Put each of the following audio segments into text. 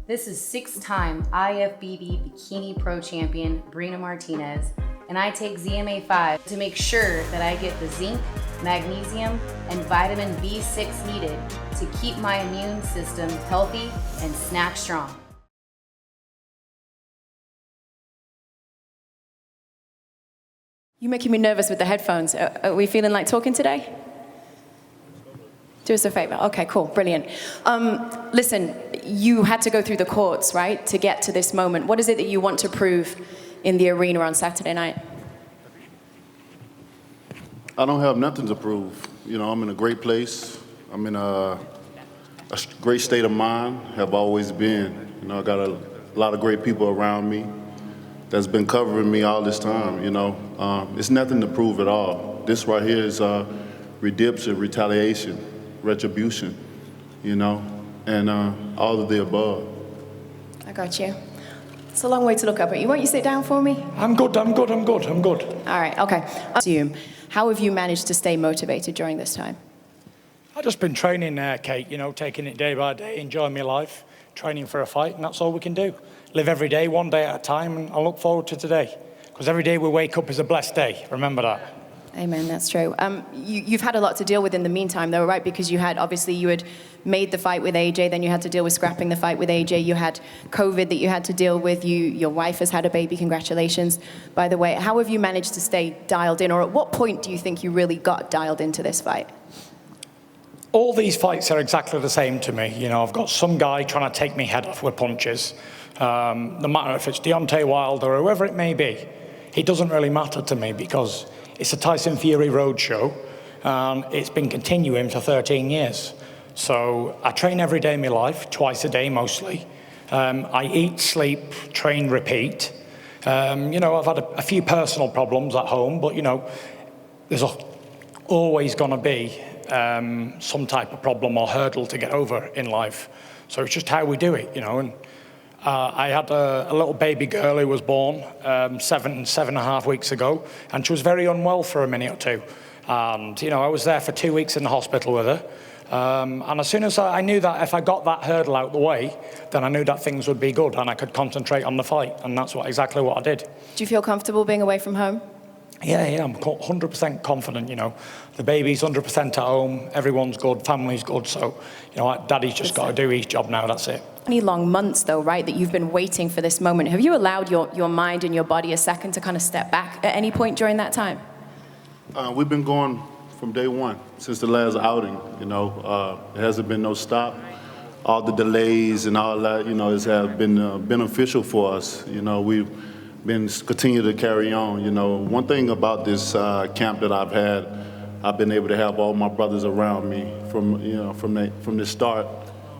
This is 6-time IFBB Bikini Pro Champion Brina Martinez, and I take ZMA5 to make sure that I get the zinc, magnesium, and vitamin B6 needed to keep my immune system healthy and snack strong. You're making me nervous with the headphones. Are we feeling like talking today? Do us a favor. Okay, cool, brilliant. Listen, you had to go through the courts, right, to get to this moment. What is it that you want to prove in the arena on Saturday night? I don't have nothing to prove. You know, I'm in a great place. I'm in a great state of mind, have always been. You know, I got a lot of great people around me that's been covering me all this time, you know. It's nothing to prove at all. This right here is redemption, retaliation, retribution, you know, and all of the above. I got you. It's a long way to look up at you. Won't you sit down for me? I'm good. All right, okay. How have you managed to stay motivated during this time? I've just been training, Kate, you know, taking it day by day, enjoying my life, training for a fight, and that's all we can do. Live every day, one day at a time, and I look forward to today. Because every day we wake up is a blessed day. Remember that. Amen, that's true. You've had a lot to deal with in the meantime, though, right? Because you had made the fight with AJ, then you had to deal with scrapping the fight with AJ. You had COVID that you had to deal with. Your wife has had a baby. Congratulations, by the way. How have you managed to stay dialed in, or at what point do you think you really got dialed into this fight? All these fights are exactly the same to me. You know, I've got some guy trying to take me head off with punches. No matter if it's Deontay Wilder or whoever it may be, it doesn't really matter to me because it's a Tyson Fury roadshow, and it's been continuing for 13 years. So I train every day of my life, twice a day mostly. I eat, sleep, train, repeat. You know, I've had a few personal problems at home, but you know, there's always going to be some type of problem or hurdle to get over in life. So it's just how we do it, you know. And I had a little baby girl who was born 7.5 weeks ago, and she was very unwell for a minute or two. And, you know, I was there for 2 weeks in the hospital with her. And as soon as I knew that if I got that hurdle out the way, then I knew that things would be good and I could concentrate on the fight. And that's exactly what I did. Do you feel comfortable being away from home? Yeah, I'm 100% confident, you know. The baby's 100% at home, everyone's good, family's good, so, you know, Daddy's just got to do his job now, that's it. Many long months, though, right, that you've been waiting for this moment. Have you allowed your mind and your body a second to kind of step back at any point during that time? We've been going from day one, since the last outing, you know. There hasn't been no stop. All the delays and all that, you know, has been beneficial for us. You know, we've been continue to carry on. You know, one thing about this camp that I've had, I've been able to have all my brothers around me from the start,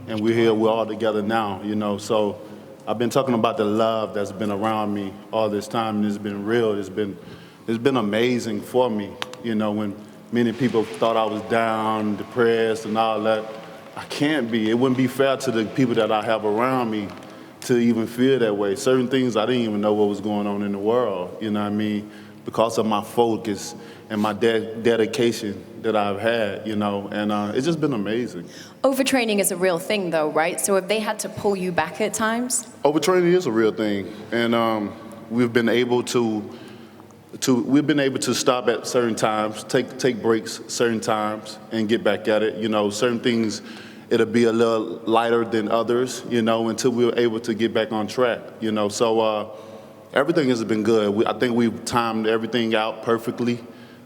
and we're all together now. You know, so I've been talking about the love that's been around me all this time, and it's been real. It's been amazing for me. You know, when many people thought I was down, depressed, and all that, I can't be. It wouldn't be fair to the people that I have around me to even feel that way. Certain things I didn't even know what was going on in the world, you know what I mean, because of my focus and my dedication that I've had, you know, and it's just been amazing. Overtraining is a real thing, though, right? So have they had to pull you back at times? Overtraining is a real thing, and we've been able to stop at certain times, take breaks certain times, and get back at it. You know, certain things, it'll be a little lighter than others, you know, until we're able to get back on track, you know. So everything has been good. I think we've timed everything out perfectly.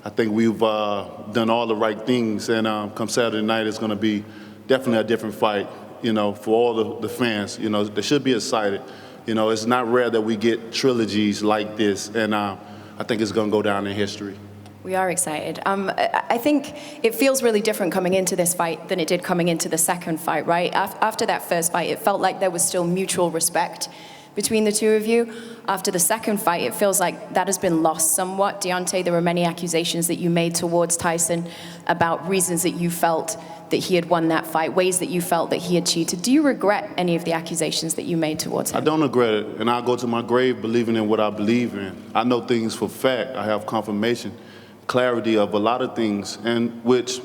I think we've done all the right things, and come Saturday night, it's going to be definitely a different fight, you know, for all the fans. You know, they should be excited. You know, it's not rare that we get trilogies like this, and I think it's going to go down in history. We are excited. I think it feels really different coming into this fight than it did coming into the second fight, right? After that first fight, it felt like there was still mutual respect between the two of you. After the second fight, it feels like that has been lost somewhat. Deontay, there were many accusations that you made towards Tyson about reasons that you felt that he had won that fight, ways that you felt that he had cheated. Do you regret any of the accusations that you made towards him? I don't regret it, and I go to my grave believing in what I believe in. I know things for fact. I have confirmation, clarity of a lot of things, and which,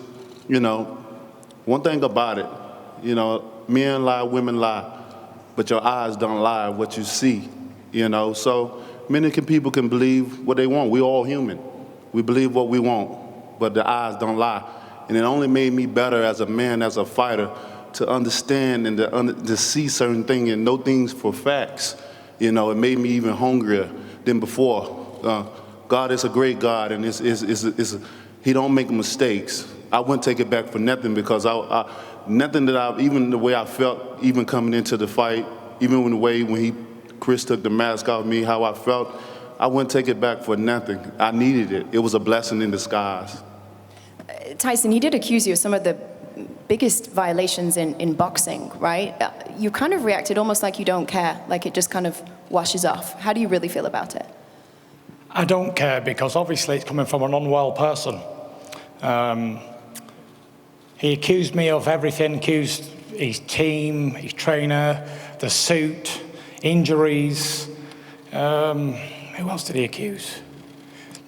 you know, one thing about it, you know, men lie, women lie. but your eyes don't lie what you see, you know. So people can believe what they want. We're all human. We believe what we want, but the eyes don't lie. And it only made me better as a man, as a fighter, to understand and to see certain things and know things for facts. You know, it made me even hungrier than before. God is a great God, and He don't make mistakes. I wouldn't take it back for nothing, because nothing that even the way I felt, even coming into the fight, even the way when Chris took the mask off me, how I felt, I wouldn't take it back for nothing. I needed it. It was a blessing in disguise. Tyson, he did accuse you of some of the biggest violations in boxing, right? You kind of reacted almost like you don't care, like it just kind of washes off. How do you really feel about it? I don't care, because obviously it's coming from an unwell person. He accused me of everything, accused his team, his trainer, the suit, injuries. Who else did he accuse?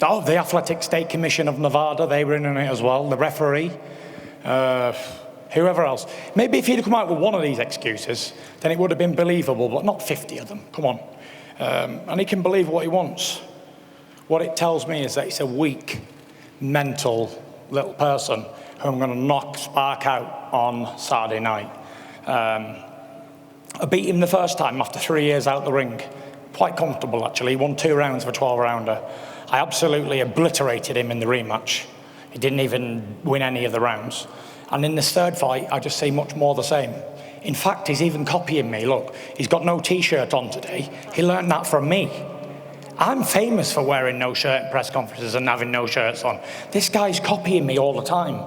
Oh, the Athletic State Commission of Nevada, they were in on it as well, the referee, whoever else. Maybe if he'd come out with one of these excuses, then it would have been believable, but not 50 of them, come on. And he can believe what he wants. What it tells me is that he's a weak, mental little person who I'm going to spark out on Saturday night. I beat him the first time after 3 years out the ring. Quite comfortable, actually. He won 2 rounds of a 12-rounder. I absolutely obliterated him in the rematch. He didn't even win any of the rounds. And in this third fight, I just see much more the same. In fact, he's even copying me. Look, he's got no T-shirt on today. He learned that from me. I'm famous for wearing no shirt in press conferences and having no shirts on. This guy's copying me all the time.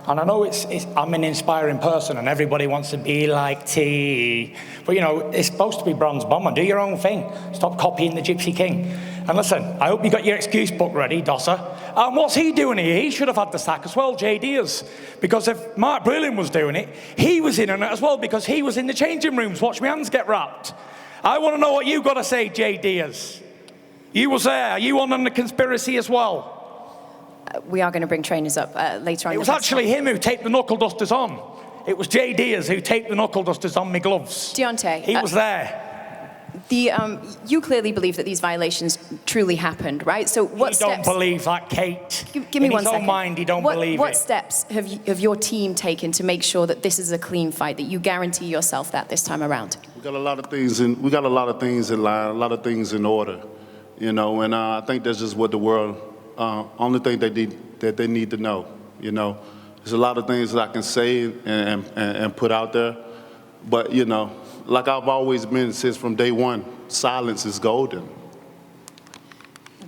And I know I'm an inspiring person and everybody wants to be like T. But, you know, it's supposed to be bronze bomber. Do your own thing. Stop copying the Gypsy King. And listen, I hope you got your excuse book ready, Dosser. And what's he doing here? He should have had the sack as well, Jay Diaz. Because if Mark Breland was doing it, he was in on it as well, because he was in the changing rooms. Watch my hands get wrapped. I want to know what you got to say, Jay Diaz. You was there. Are you on the conspiracy as well? We are going to bring trainers up later on. It was actually him who taped the knuckle dusters on. It was Jay Diaz who taped the knuckle dusters on my gloves. Deontay. He was there. You clearly believe that these violations truly happened, right? So what steps... He don't believe that, Kate. Give me 1 second. In his own mind, he don't believe it. What steps have your team taken to make sure that this is a clean fight, that you guarantee yourself that this time around? We got a lot of things in line, a lot of things in order, you know, and I think that's just what the world, only thing that they need to know, you know. There's a lot of things that I can say and put out there, but, you know, like I've always been since from day one, silence is golden.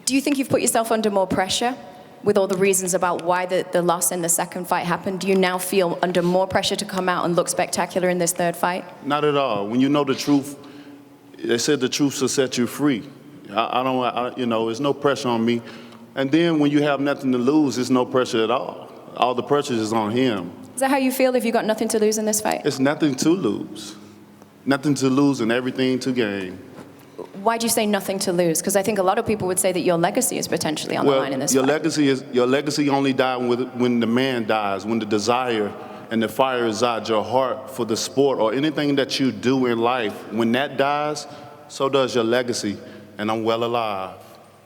Do you think you've put yourself under more pressure with all the reasons about why the loss in the second fight happened? Do you now feel under more pressure to come out and look spectacular in this third fight? Not at all. When you know the truth, they said the truth will set you free. You know, there's no pressure on me. And then when you have nothing to lose, there's no pressure at all. All the pressure is on him. Is that how you feel if you've got nothing to lose in this fight? It's nothing to lose. Nothing to lose and everything to gain. Why do you say nothing to lose? Because I think a lot of people would say that your legacy is potentially on the line in this fight. Your legacy only dies when the man dies, when the desire and the fire resides, your heart for the sport or anything that you do in life. When that dies, so does your legacy, and I'm well alive.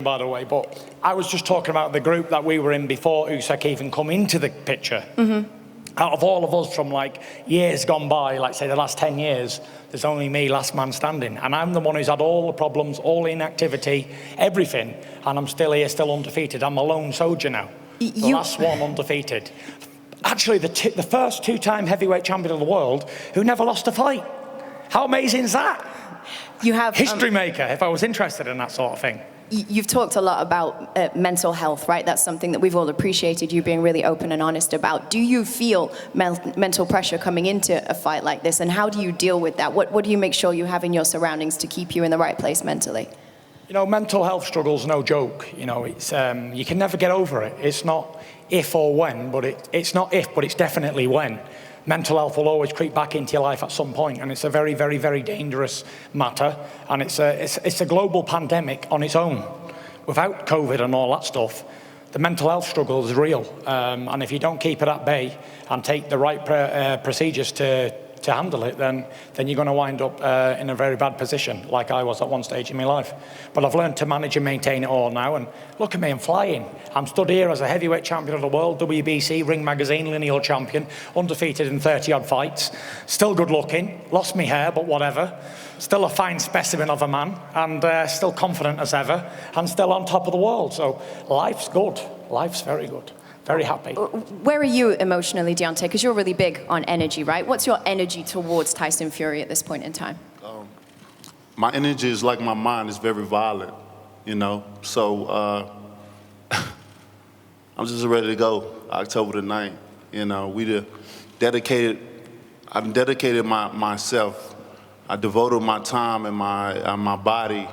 By the way, but I was just talking about the group that we were in before Usyk even come into the picture. Mm-hmm. Out of all of us from like years gone by, like say the last 10 years, there's only me, last man standing. And I'm the one who's had all the problems, all the inactivity, everything. And I'm still here, still undefeated. I'm a lone soldier now. The last one undefeated. Actually, the first 2-time heavyweight champion of the world who never lost a fight. How amazing is that? You have... History maker, if I was interested in that sort of thing. You've talked a lot about mental health, right? That's something that we've all appreciated you being really open and honest about. Do you feel mental pressure coming into a fight like this, and how do you deal with that? What do you make sure you have in your surroundings to keep you in the right place mentally? You know, mental health struggle's no joke. You know, it's you can never get over it. It's not if or when, but it's not if, but it's definitely when. Mental health will always creep back into your life at some point, and it's a very, very, very dangerous matter, and it's a global pandemic on its own. Without COVID and all that stuff, the mental health struggle is real, and if you don't keep it at bay and take the right procedures to to handle it, then you're going to wind up in a very bad position, like I was at one stage in my life. But I've learned to manage and maintain it all now, and look at me, I'm flying. I'm stood here as a heavyweight champion of the world, WBC, Ring Magazine, lineal champion, undefeated in 30-odd fights, still good looking, lost my hair, but whatever. Still a fine specimen of a man, and still confident as ever, and still on top of the world. So life's good. Life's very good. Very happy. Where are you emotionally, Deontay? Because you're really big on energy, right? What's your energy towards Tyson Fury at this point in time? My energy is like my mind is very violent, you know. So I'm just ready to go. October the 9th. You know, I've dedicated myself. I devoted my time and my body,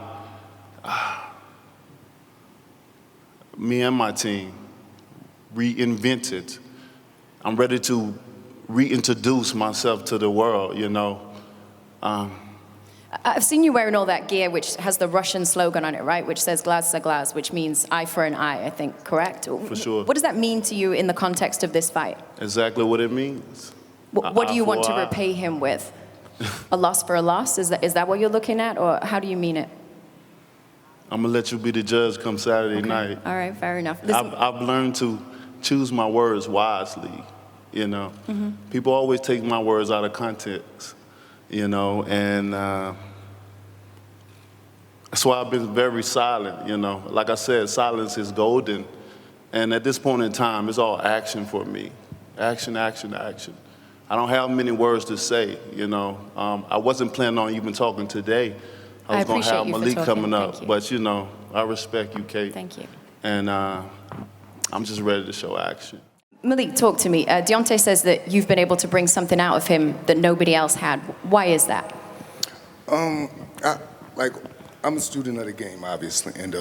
me and my team, reinvented. I'm ready to reintroduce myself to the world, you know. I've seen you wearing all that gear, which has the Russian slogan on it, right? Which says "Glaz za glaz," which means eye for an eye, I think, correct? For sure. What does that mean to you in the context of this fight? Exactly what it means. What do you want to repay him with? A loss for a loss? Is that what you're looking at, or how do you mean it? I'm gonna let you be the judge come Saturday night. All right, fair enough. I've learned to choose my words wisely, you know. People always take my words out of context, you know, and that's why I've been very silent, you know. Like I said, silence is golden, and at this point in time, it's all action for me. Action, action, action. I don't have many words to say, you know. I wasn't planning on even talking today. I was going to have Malik coming up, but, you know, I respect you, Kate. Thank you. And I'm just ready to show action. Malik, talk to me. Deontay says that you've been able to bring something out of him that nobody else had. Why is that? I'm a student of the game, obviously, and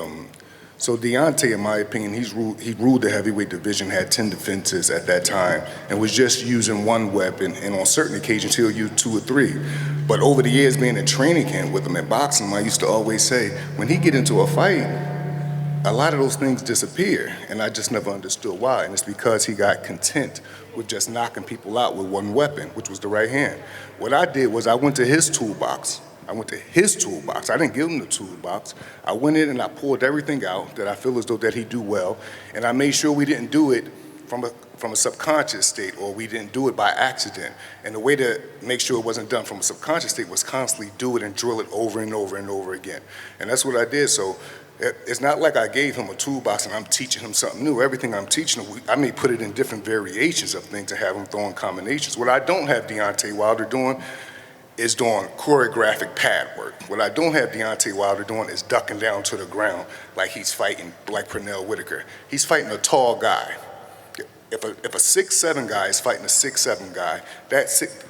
so Deontay, in my opinion, he ruled the heavyweight division, had 10 defenses at that time, and was just using one weapon, and on certain occasions he'll use 2 or 3. But over the years being in training camp with him in boxing, I used to always say, when he get into a fight, a lot of those things disappear, and I just never understood why, and it's because he got content with just knocking people out with one weapon, which was the right hand. What I did was I went to his toolbox. I didn't give him the toolbox. I went in and I pulled everything out that I feel as though that he do well, and I made sure we didn't do it from a subconscious state, or we didn't do it by accident. And the way to make sure it wasn't done from a subconscious state was constantly do it and drill it over and over and over again. And that's what I did. So it's not like I gave him a toolbox and I'm teaching him something new. Everything I'm teaching him, I may put it in different variations of things and have him throwing combinations. What I don't have Deontay Wilder doing is doing choreographic pad work. What I don't have Deontay Wilder doing is ducking down to the ground like he's fighting Black Pernell Whitaker. He's fighting a tall guy. If a 6'7" guy is fighting a 6'7" guy,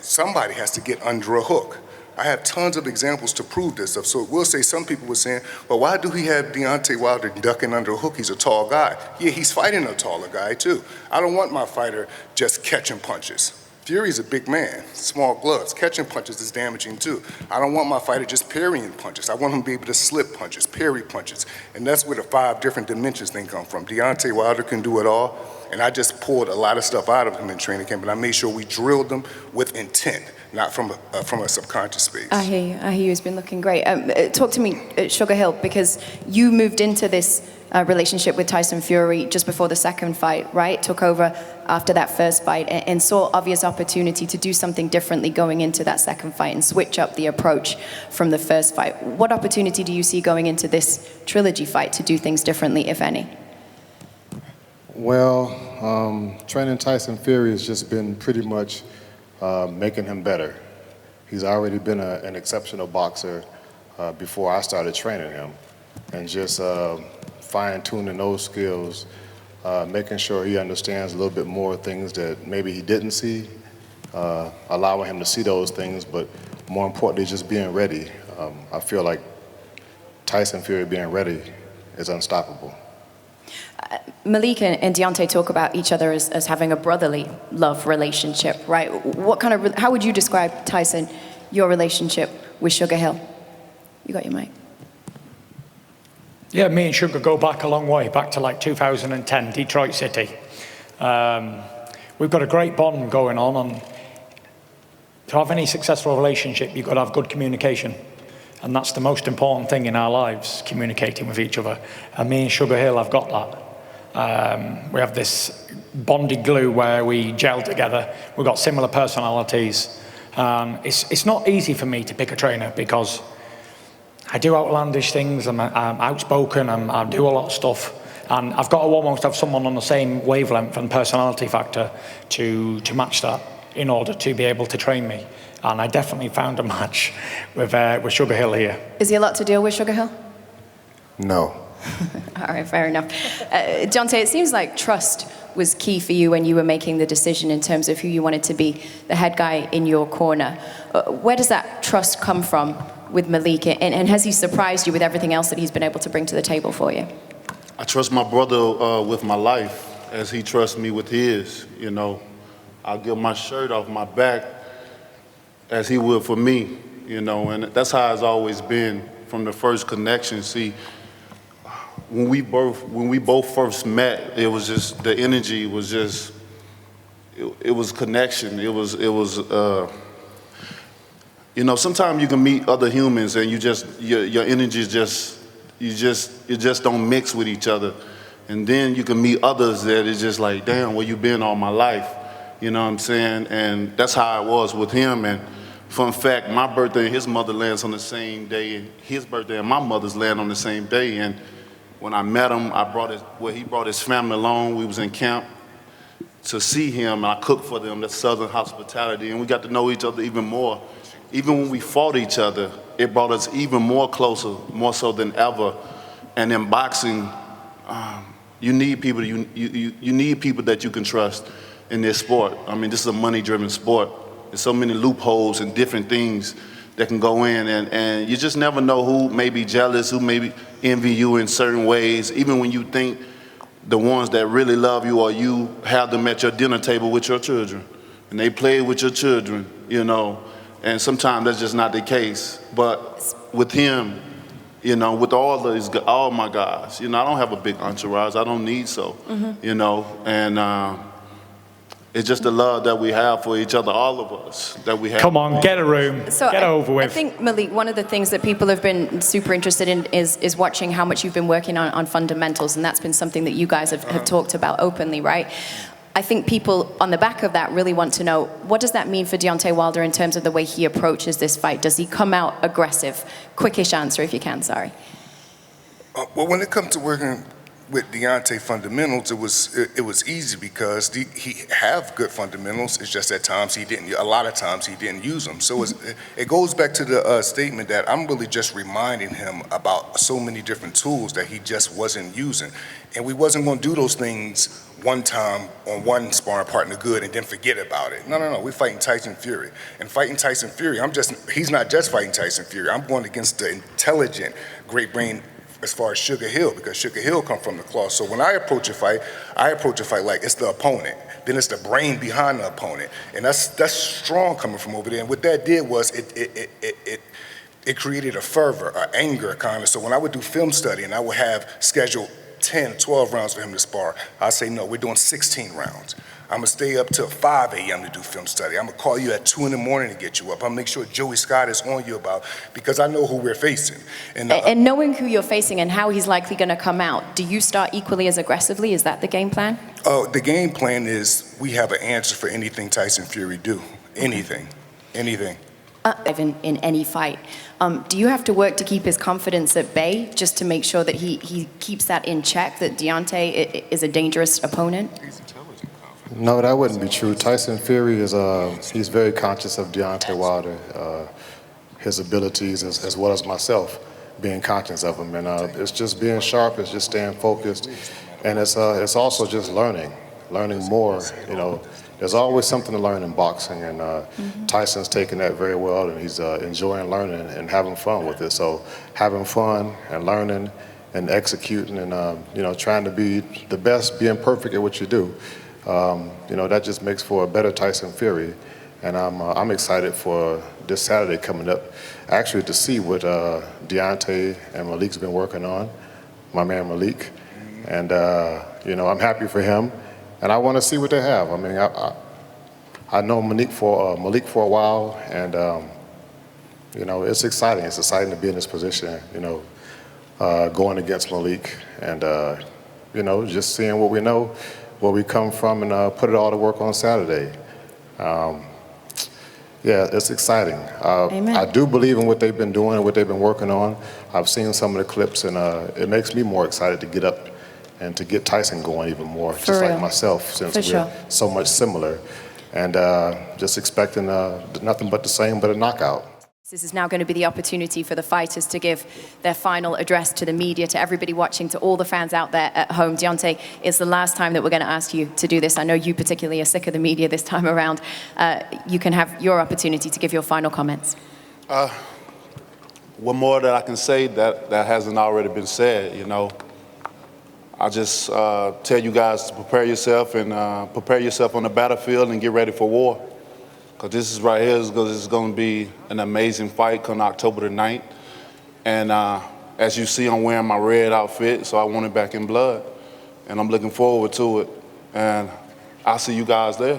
somebody has to get under a hook. I have tons of examples to prove this stuff. So we'll say some people were saying, well, why do he have Deontay Wilder ducking under a hook? He's a tall guy. Yeah, he's fighting a taller guy too. I don't want my fighter just catching punches. Fury's a big man, small gloves. Catching punches is damaging too. I don't want my fighter just parrying punches. I want him to be able to slip punches, parry punches. And that's where the 5 different dimensions thing come from. Deontay Wilder can do it all. And I just pulled a lot of stuff out of him in training camp, and I made sure we drilled them with intent, not from a subconscious space. I hear you. It's been looking great. Talk to me, Sugar Hill, because you moved into this relationship with Tyson Fury just before the second fight, right? Took over after that first fight and saw obvious opportunity to do something differently going into that second fight and switch up the approach from the first fight. What opportunity do you see going into this trilogy fight to do things differently, if any? Well, training Tyson Fury has just been pretty much making him better. He's already been an exceptional boxer before I started training him, and just fine-tuning those skills, making sure he understands a little bit more things that maybe he didn't see, allowing him to see those things, but more importantly, just being ready. I feel like Tyson Fury being ready is unstoppable. Malik and Deontay talk about each other as having a brotherly love relationship, right? How would you describe, Tyson, your relationship with Sugar Hill? You got your mic. Yeah, me and Sugar go back a long way, back to like 2010, Detroit City. We've got a great bond going on, and to have any successful relationship, you've got to have good communication. And that's the most important thing in our lives, communicating with each other. And me and Sugar Hill have got that. We have this bonded glue where we gel together. We've got similar personalities. It's not easy for me to pick a trainer because I do outlandish things, I'm outspoken, I do a lot of stuff. And I've got to almost have someone on the same wavelength and personality factor to match that in order to be able to train me. And I definitely found a match with Sugar Hill here. Is he a lot to deal with, Sugar Hill? No. All right, fair enough. Deontay, it seems like trust was key for you when you were making the decision in terms of who you wanted to be the head guy in your corner. Where does that trust come from with Malik? And has he surprised you with everything else that he's been able to bring to the table for you? I trust my brother with my life as he trusts me with his. You know, I'll give my shirt off my back as he would for me, you know, and that's how it's always been from the first connection. See, when we both first met, it was just, the energy was just, it was connection. It was, you know, sometimes you can meet other humans and you just, your energy is just, you just don't mix with each other. And then you can meet others that is just like, damn, where you been all my life? You know what I'm saying? And that's how it was with him. And fun fact, my birthday and his mother lands on the same day, and his birthday and my mother's land on the same day. And when I met him, he brought his family along. We was in camp to see him, and I cooked for them, that's Southern hospitality, and we got to know each other even more. Even when we fought each other, it brought us even more closer, more so than ever. And in boxing, you need people, you need people that you can trust in this sport. I mean, this is a money-driven sport. There's so many loopholes and different things that can go in, and you just never know who may be jealous, who may envy you in certain ways, even when you think the ones that really love you or you have them at your dinner table with your children, and they play with your children, you know, and sometimes that's just not the case. But with him, you know, with all my guys, you know, I don't have a big entourage, I don't need so, you know, and it's just the love that we have for each other, all of us, that we have. Come on, get a room, get over with. I think, Malik, one of the things that people have been super interested in is watching how much you've been working on fundamentals, and that's been something that you guys have talked about openly, right? I think people on the back of that really want to know, what does that mean for Deontay Wilder in terms of the way he approaches this fight? Does he come out aggressive? Quickish answer if you can, sorry. Well, when it comes to working with Deontay fundamentals, it was easy because he have good fundamentals. It's just at times he didn't. A lot of times he didn't use them. So it goes back to the statement that I'm really just reminding him about so many different tools that he just wasn't using, and we wasn't going to do those things one time on one sparring partner good and then forget about it. No. We're fighting Tyson Fury, and fighting Tyson Fury, he's not just fighting Tyson Fury. I'm going against the intelligent, great brain as far as Sugar Hill, because Sugar Hill come from the cloth. So when I approach a fight like it's the opponent. Then it's the brain behind the opponent. And that's strong coming from over there. And what that did was it created a fervor, an anger kind of. So when I would do film study and I would have scheduled 10, 12 rounds for him to spar, I'd say, no, we're doing 16 rounds. I'm gonna stay up till 5 a.m. to do film study. I'm gonna call you at 2 in the morning to get you up. I'm gonna make sure Joey Scott is on you because I know who we're facing. And knowing who you're facing and how he's likely gonna come out, do you start equally as aggressively? Is that the game plan? The game plan is we have an answer for anything Tyson Fury do. Anything. In any fight. Do you have to work to keep his confidence at bay just to make sure that he keeps that in check, that Deontay is a dangerous opponent? No, that wouldn't be true. Tyson Fury he's very conscious of Deontay Wilder, his abilities as well as myself, being conscious of him. And it's just being sharp, it's just staying focused. And it's also just learning more, you know. There's always something to learn in boxing, and Tyson's taking that very well, and he's enjoying learning and having fun with it. So having fun and learning and executing and you know, trying to be the best, being perfect at what you do, you know, that just makes for a better Tyson Fury. And I'm excited for this Saturday coming up, actually to see what Deontay and Malik's been working on, my man Malik. And you know, I'm happy for him. And I want to see what they have. I mean, I know Malik for a while, and you know, it's exciting. It's exciting to be in this position, you know, going against Malik, and you know, just seeing what we know, where we come from, and put it all to work on Saturday. Yeah, it's exciting. I do believe in what they've been doing and what they've been working on. I've seen some of the clips, and it makes me more excited to get up and to get Tyson going even more, just like myself, since we're so much similar. And just expecting nothing but the same, but a knockout. This is now going to be the opportunity for the fighters to give their final address to the media, to everybody watching, to all the fans out there at home. Deontay, it's the last time that we're going to ask you to do this. I know you particularly are sick of the media this time around. You can have your opportunity to give your final comments. What more that I can say that hasn't already been said, you know? I just tell you guys to prepare yourself and prepare yourself on the battlefield and get ready for war. Because this is right here is going to be an amazing fight come October the 9th. And as you see, I'm wearing my red outfit, so I want it back in blood. And I'm looking forward to it. And I'll see you guys there.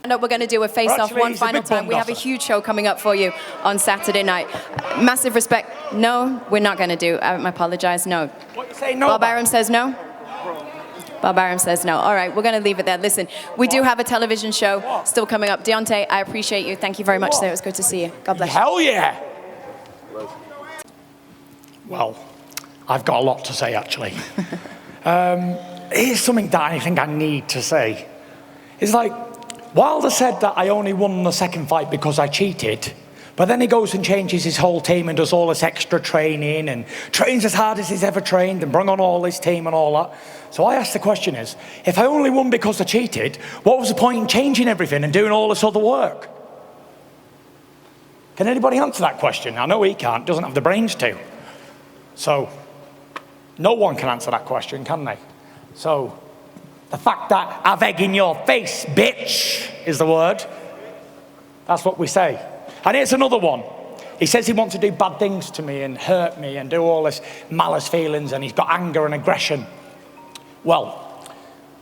We're going to do a face-off one final time. We have a huge show coming up for you on Saturday night. Massive respect. No, we're not going to do. I apologize. No. What you say no? Bob Arum says no. Bob Arum says no. All right, we're going to leave it there. Listen, we do have a television show still coming up. Deontay, I appreciate you. Thank you very much, sir. It was good to see you. God bless you. Hell yeah. Well, I've got a lot to say, actually. Here's something that I think I need to say. It's like, Wilder said that I only won the second fight because I cheated, but then he goes and changes his whole team and does all this extra training and trains as hard as he's ever trained and bring on all his team and all that. So I asked the question is, if I only won because I cheated, what was the point in changing everything and doing all this other work? Can anybody answer that question? I know he can't, doesn't have the brains to. So, no one can answer that question, can they? So, the fact that I've egg in your face, bitch, is the word. That's what we say. And here's another one. He says he wants to do bad things to me and hurt me and do all this malice feelings, and he's got anger and aggression. Well,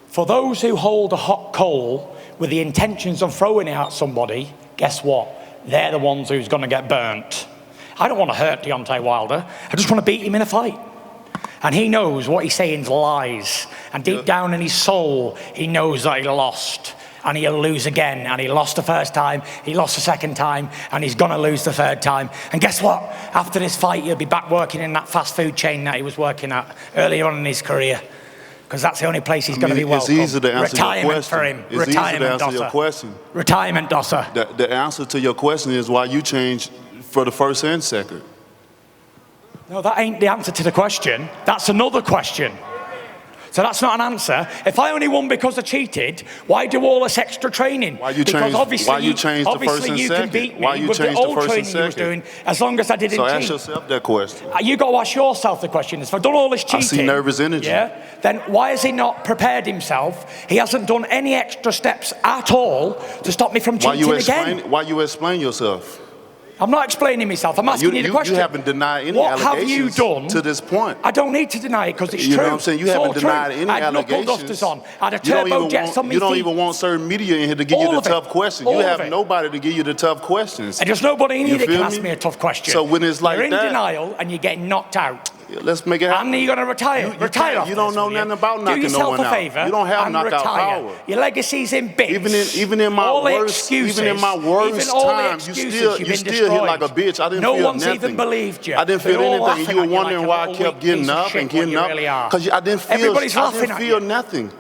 for those who hold a hot coal with the intentions of throwing it at somebody, guess what? They're the ones who's going to get burnt. I don't want to hurt Deontay Wilder. I just want to beat him in a fight. And he knows what he's saying is lies. And deep down in his soul, he knows that he lost. And he'll lose again. And he lost the first time, he lost the second time, and he's going to lose the third time. And guess what? After this fight, he'll be back working in that fast food chain that he was working at earlier on in his career. Because that's the only place he's going to be welcome. It's easy to answer your question. For him. It's easy to answer your question. Retirement, Dosser. The answer to your question is why you changed for the first and second. No, that ain't the answer to the question. That's another question. So that's not an answer. If I only won because I cheated, why do all this extra training? Why you change the first and second? Obviously you can beat me with the old training you was doing, as long as I didn't cheat. So ask yourself that question. You got to ask yourself the question. If I've done all this cheating, I see nervous energy. Yeah, then why has he not prepared himself? He hasn't done any extra steps at all to stop me from cheating again. Why you explain yourself? I'm not explaining myself. I'm asking you the question. You haven't denied any allegations. allegations What have you done to this point. I don't need to deny it because it's true. You know what I'm saying? You haven't denied any allegations. I had knuckle allegations. dusters on. I had a turbo jets on my feet. You don't even want certain media in here to give you the tough questions. You have nobody to give you the tough questions. And there's nobody in here that can ask me a tough question. So when it's like that, you're in denial and you're getting knocked out. Let's make it happen. And you're going to retire. Retire off You don't know nothing about knocking no one out. Do yourself a favor. You don't have knockout retire. power. Your legacy's in bits. Even in my worst times, you still here like a bitch. I didn't feel nothing. No one's even believed you. I didn't feel anything. You were wondering why I kept getting up and getting up. Because I didn't feel nothing.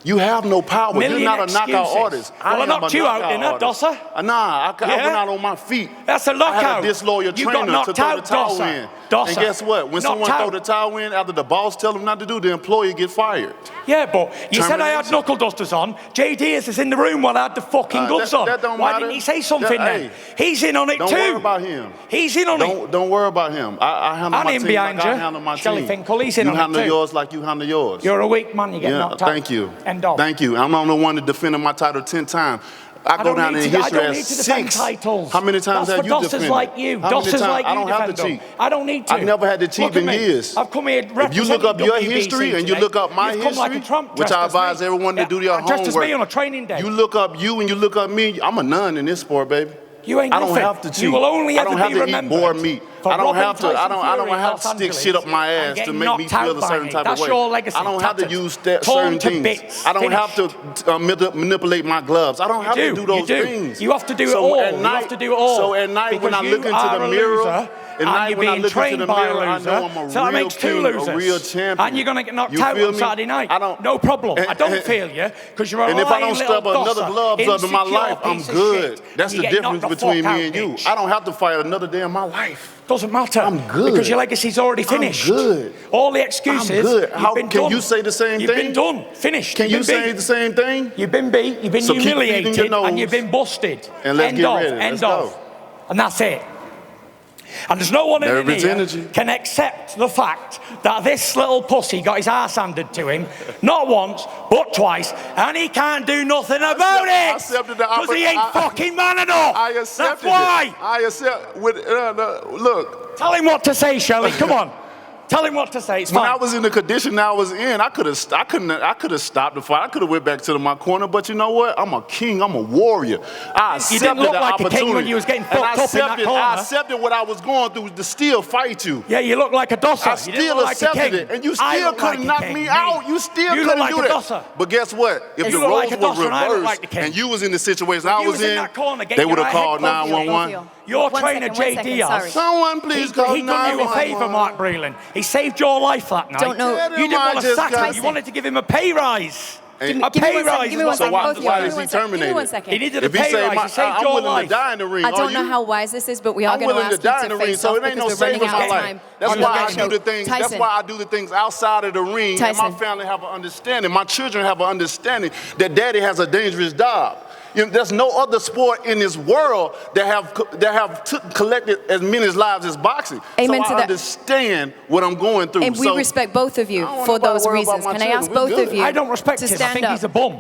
You have no power. You're not a knockout artist. Well, I knocked you out, didn't I, Dosser? Nah, I went out on my feet. That's a knockout. I had a disloyal trainer to throw the towel in. And guess what? When someone throw the towel in, after the boss tell them not to do, the employee get fired. Yeah, but you said I had knuckle dusters on. JD is in the room while I had the fucking gloves on. Why didn't he say something then? He's in on it too. Don't worry about him. He's in on it. Don't worry about him. I handle my team like I handle my team. Shelly Finkel, he's in on it too. You handle yours like you handle yours. You're a weak man, you get knocked out. Thank you. End of. Thank you. I'm the one that defended my title 10 times. I go down in history I don't need as to defend 6. titles. How many times have you That's for defended? dossers like you. How many Dossers times? like you I don't have to defend cheat. them. I don't need to. I've never had to cheat Look at in me. years. I've come here If you look up your representing history WBC and you today. look up my You've come like a history, Trump, which dressed I as me. advise everyone to do their Dressed as me on a homework. training day. You look up you and you look up me. I'm a nun in this sport, baby. You ain't I don't nothing. have to cheat. You will only I ever don't have be to eat remembered boar meat. for I don't robbing have to. I Tyson don't Fury in have Los to stick Angeles shit up my and ass to getting make me knocked out feel a by certain me. type That's of way. your legacy. I don't have to Tattered. use Torn certain to things. bits. I don't have Finished. to manipulate my gloves. I don't have to do those things. You have to do it So all. at You night- have to do it all. So at night when I Because look you into are the a mirror, loser, at and night you're when I being look into trained the by mirror, a I loser. know I'm a So that real makes two king, losers. a real champion. And you're going to get knocked You out feel on me? Saturday night. I don't- No problem. I don't and- feel you because you're a And if I lying don't little step another dosser, gloves up in my insecure life, I'm piece of good. shit. That's You the get difference knocked the between fuck me out, and you. bitch. I don't have to fight another day in my life. Doesn't matter. I'm good. Because your legacy's already finished. I'm good. All the excuses. I'm good. You've How been can done. you say the same You've thing? been done. Finished. Can You've you been say beat. the same thing? You've been beat. You've been So keep feeding your humiliated, nose. and you've been busted. And let's End get of. ready. End Let's of. go. And that's it. And there's no one in Nervous here energy. can accept the fact that this little pussy got his ass handed to him, not once, but twice, and he can't do nothing about I it. accepted the Because he ain't fucking man enough. I accepted That's why. it. I accept. Look. Tell him what to say, Shelley. Come on. Tell him what to say. It's When fine. I was in the condition I was in, I could have stopped the fight. I could have went back to my corner, but you know what? I'm a king. I'm a warrior. I accepted didn't look the like a king opportunity. when you was getting And fucked up in that corner. I accepted what I was going through to still fight you. Yeah, you look like a dosser. I You didn't still look like a accepted king. it, and you I still look like couldn't a knock king. me out. You still You look couldn't like do a that. dosser. But guess what? If You the look like roles a were dosser, and I look reversed like the king. and you was in the situation I you was was in in, that corner getting they would your have head called bumped. 911. Your One trainer, second, one Jay second, Diaz, sorry. Someone please call he done you a 911. favour, Mark Breland. He saved your life that night. Don't know- Tell You him didn't I want to just sack got- him. You wanted to give him a pay rise. And- A Give me pay one second, rise. give me one is what second, why- both of why you. is he Give me one second, terminated? Give me one He second. needed a If he pay say rise. He saved I'm your willing life. to die in the ring, I are don't you? know how wise this is, but we are I'm going to willing to ask you die in to the ring, face so off it ain't no because we're running saving out my of life. time. That's on why I the do the things. That's Tyson. why I do the things outside of the ring, and my Tyson. family have an understanding. My children have an understanding that Daddy has a dangerous job. You know, there's no other sport in this world that have collected as many lives as boxing. Amen so to I that. understand what I'm going through. And we So respect both of I you don't want for nobody those to worry about reasons. my Can I children. ask We both good. of you I don't respect to him. I stand think up? he's a bum.